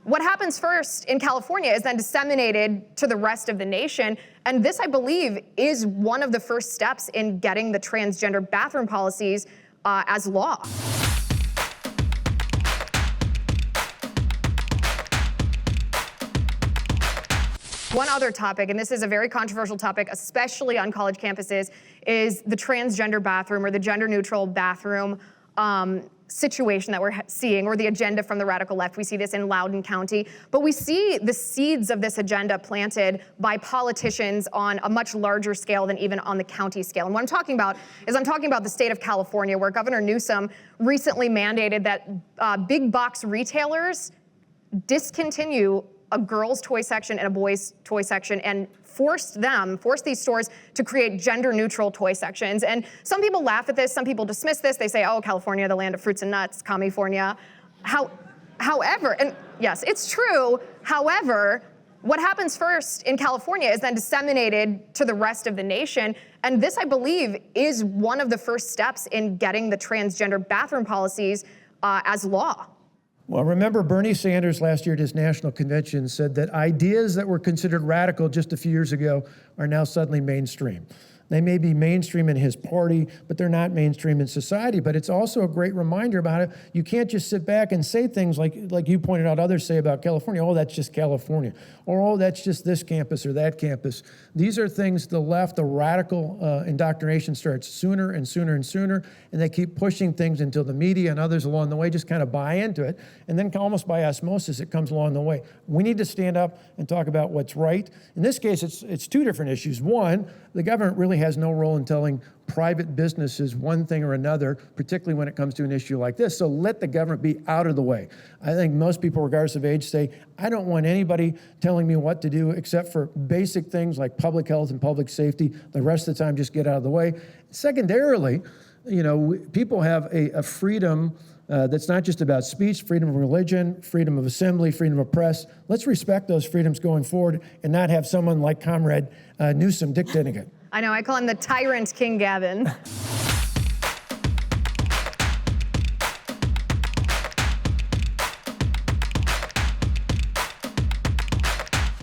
what happens first in California is then disseminated to the rest of the nation. And this, I believe, is one of the first steps in getting the transgender bathroom policies as law. One other topic, and this is a very controversial topic, especially on college campuses, is the transgender bathroom or the gender-neutral bathroom situation that we're seeing, or the agenda from the radical left. We see this in Loudoun County, but we see the seeds of this agenda planted by politicians on a much larger scale than even on the county scale. And what I'm talking about is the state of California, where Governor Newsom recently mandated that big box retailers discontinue a girls' toy section and a boys' toy section, and forced these stores to create gender-neutral toy sections. And some people laugh at this, some people dismiss this. They say, oh, California, the land of fruits and nuts, California. However, and yes, it's true. However, what happens first in California is then disseminated to the rest of the nation. And this, I believe, is one of the first steps in getting the transgender bathroom policies as law. Well, remember Bernie Sanders last year at his national convention said that ideas that were considered radical just a few years ago are now suddenly mainstream. They may be mainstream in his party, but they're not mainstream in society. But it's also a great reminder about it. You can't just sit back and say things like you pointed out others say about California, oh, that's just California, or oh, that's just this campus or that campus. These are things the left, the radical indoctrination starts sooner and sooner and sooner, and they keep pushing things until the media and others along the way just kind of buy into it, and then almost by osmosis, it comes along the way. We need to stand up and talk about what's right. In this case, it's two different issues. One, the government really has no role in telling private businesses one thing or another, particularly when it comes to an issue like this. So let the government be out of the way. I think most people, regardless of age, say, I don't want anybody telling me what to do except for basic things like public health and public safety. The rest of the time, just get out of the way. Secondarily, people have a freedom that's not just about speech, freedom of religion, freedom of assembly, freedom of press. Let's respect those freedoms going forward and not have someone like Comrade Newsom dictating it. I know, I call him the tyrant King Gavin.